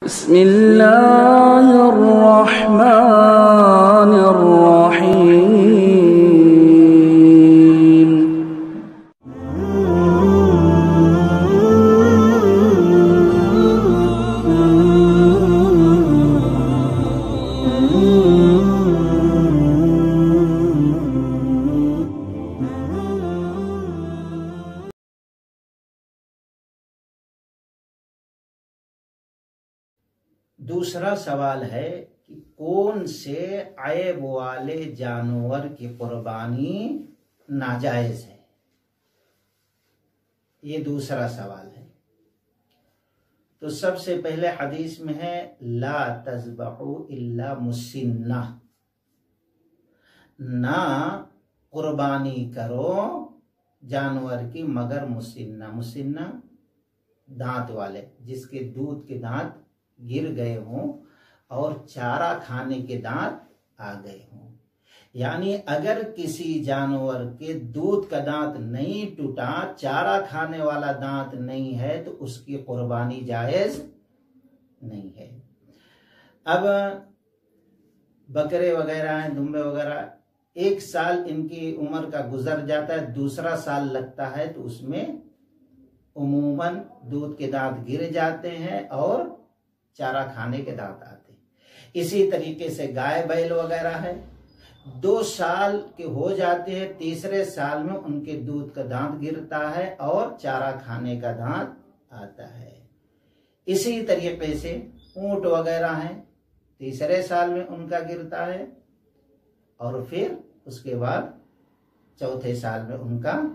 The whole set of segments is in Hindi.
बिस्मिल्लाहिर्रहमानिर्रहीम। दूसरा सवाल है कि कौन से ऐब वाले जानवर की कुर्बानी नाजायज है। ये दूसरा सवाल है। तो सबसे पहले हदीस में है ला तज़बहू इल्ला मुसिन्ना, ना कुर्बानी करो जानवर की मगर मुसिन्ना। मुसिन्ना दांत वाले, जिसके दूध के दांत गिर गए हों और चारा खाने के दांत आ गए हों। यानी अगर किसी जानवर के दूध का दांत नहीं टूटा, चारा खाने वाला दांत नहीं है, तो उसकी कुर्बानी जायज नहीं है। अब बकरे वगैरह हैं, दुम्बे वगैरह, 1 साल इनकी उम्र का गुजर जाता है, दूसरा साल लगता है, तो उसमें उमूमन दूध के दांत गिर जाते हैं और चारा खाने के दांत आते हैं। इसी तरीके से गाय बैल वगैरह है, 2 साल के हो जाते हैं, तीसरे साल में उनके दूध का दांत गिरता है और चारा खाने का दांत आता है। इसी तरीके से ऊंट वगैरह हैं, तीसरे साल में उनका गिरता है और फिर उसके बाद चौथे साल में उनका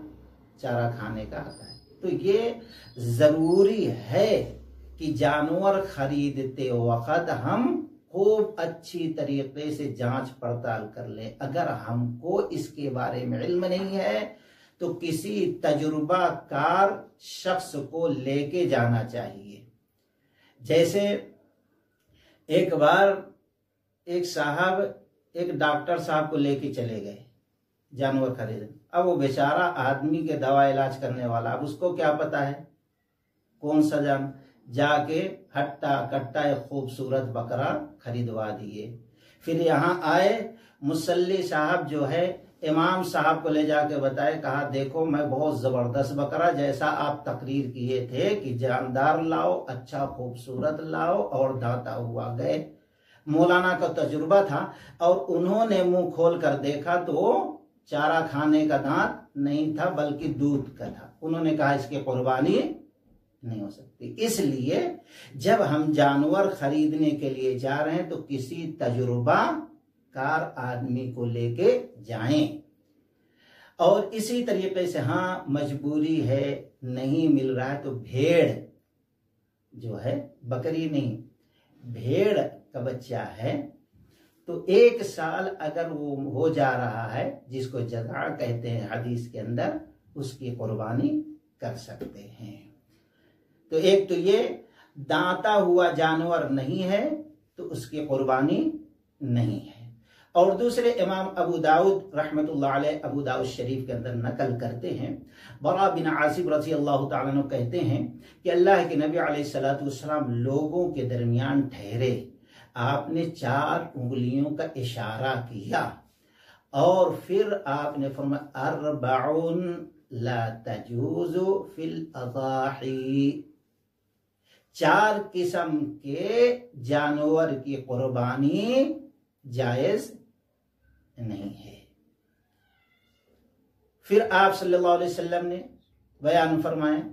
चारा खाने का आता है। तो ये जरूरी है कि जानवर खरीदते वक्त हम खूब अच्छी तरीके से जांच पड़ताल कर लें। अगर हमको इसके बारे में इल्म नहीं है तो किसी तजुर्बाकार शख्स को लेके जाना चाहिए। जैसे एक बार एक साहब एक डॉक्टर साहब को लेके चले गए जानवर खरीदने। अब वो बेचारा आदमी के दवा इलाज करने वाला, अब उसको क्या पता है कौन सा जान, जाके हट्टा कट्टा एक खूबसूरत बकरा खरीदवा दिए। फिर यहाँ आए, मुसल्ली साहब जो है इमाम साहब को ले जाके बताए, कहा देखो मैं बहुत जबरदस्त बकरा, जैसा आप तकरीर किए थे कि जानदार लाओ, अच्छा खूबसूरत लाओ और दाता हुआ। गए, मौलाना का तजुर्बा था और उन्होंने मुंह खोल कर देखा तो चारा खाने का दांत नहीं था बल्कि दूध का था। उन्होंने कहा इसकी कुर्बानी नहीं हो सकती। इसलिए जब हम जानवर खरीदने के लिए जा रहे हैं तो किसी तजुर्बाकार आदमी को लेके जाएं। और इसी तरीके से हाँ मजबूरी है, नहीं मिल रहा है, तो भेड़ जो है, बकरी नहीं, भेड़ का बच्चा है, तो 1 साल अगर वो हो जा रहा है, जिसको जज़ा कहते हैं हदीस के अंदर, उसकी कुर्बानी कर सकते हैं। तो एक तो ये दांता हुआ जानवर नहीं है तो उसकी कुर्बानी नहीं है। और दूसरे इमाम अबू दाऊद रहमतुल्लाह अलैह अबू दाऊद शरीफ के अंदर नकल करते हैं, बरा बिन आसिब रज़ी अल्लाह तआला अन्हु कहते हैं कि अल्लाह के नबी अलैहिस्सलातु वस्सलाम लोगों के दरमियान ठहरे, आपने 4 उंगलियों का इशारा किया और फिर आपने फरमाया अर्बउन ला तजूज़ु फिल अज़ाही, 4 किस्म के जानवर की कुर्बानी जायज नहीं है। फिर आप सल्लल्लाहु अलैहि वसल्लम ने बयान फरमाया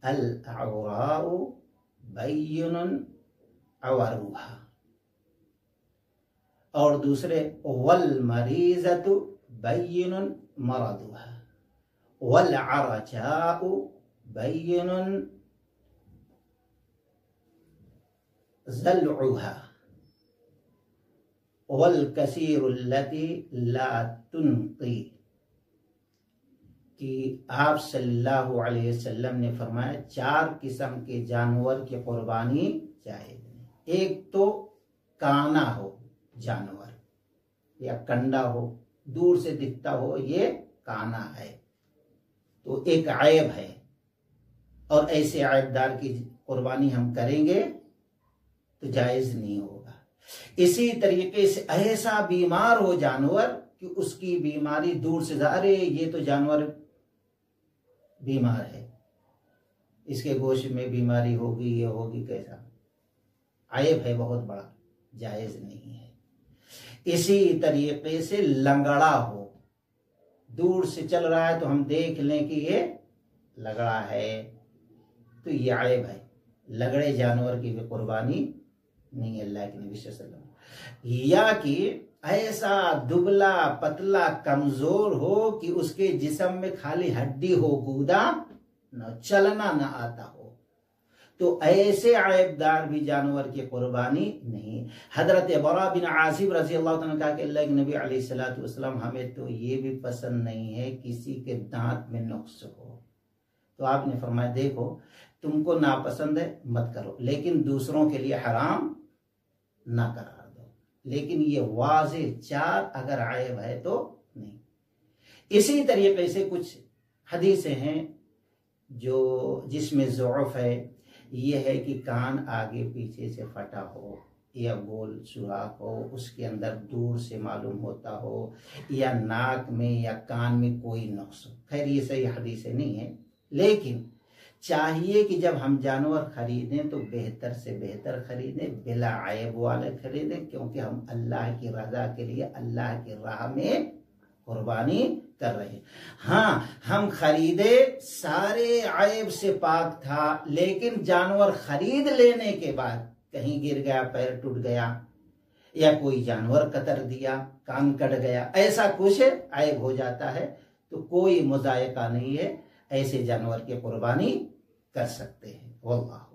अल औराउ बय्युनुन अवरुहा, और दूसरे वल मरीज़तु बय्युनुन मरदुहा, वल अरजाउ बय्युनुन ज़लउहा, वल कसीरुल्लती ला तुनक़ी। कि आप सल्लल्लाहु अलैहि वसल्लम ने फरमाया 4 किस्म के जानवर की कुर्बानी जायज़ नहीं। एक तो काना हो जानवर या कंडा हो, दूर से दिखता हो, ये काना है, तो एक ऐब है और ऐसे ऐबदार की कुर्बानी हम करेंगे तो जायज नहीं होगा। इसी तरीके से ऐसा बीमार हो जानवर कि उसकी बीमारी दूर से अरे ये तो जानवर बीमार है, इसके गोश्त में बीमारी होगी, ये होगी, कैसा आयब है बहुत बड़ा, जायज नहीं है। इसी तरीके से लंगड़ा हो, दूर से चल रहा है तो हम देख लें कि ये लगड़ा है, तो ये आयब है। लगड़े जानवर की भी कुर्बानी नहीं अल्लाह के नबी सल्लल्लाहु अलैहि वसल्लम। या कि ऐसा दुबला पतला कमजोर हो कि उसके जिस्म में खाली हड्डी हो, गूदा न, चलना न आता हो, तो ऐसे आयबदार भी जानवर की कुर्बानी नहीं। हजरत बरा बिन आसिब रजी अल्लाह तआला कहा कि अल्लाह के नबी अलैहिस्सलातु वस्सलाम हमें तो ये भी पसंद नहीं है किसी के दांत में नुक्स हो। तो आपने फरमाया देखो तुमको नापसंद है मत करो, लेकिन दूसरों के लिए हराम ना करार दो। लेकिन ये वाज़े 4 अगर आयब है तो नहीं। इसी तरीके से कुछ हदीसें हैं जो जिसमें ज़ुअफ़ है, ये है कि कान आगे पीछे से फटा हो या गोल सुराख हो, उसके अंदर दूर से मालूम होता हो, या नाक में या कान में कोई नुक्स हो। खैर ये सही हदीसें नहीं है, लेकिन चाहिए कि जब हम जानवर खरीदें तो बेहतर से बेहतर खरीदें, बिला आयब वाले खरीदें, क्योंकि हम अल्लाह की रजा के लिए अल्लाह की राह में कुर्बानी कर रहे हैं। हाँ, हम खरीदे सारे आयब से पाक था, लेकिन जानवर खरीद लेने के बाद कहीं गिर गया, पैर टूट गया, या कोई जानवर कतर दिया, कान कट गया, ऐसा कुछ आयब हो जाता है, तो कोई मुज़ायका नहीं है, ऐसे जानवर की कुर्बानी कर सकते हैं। वल्लाह।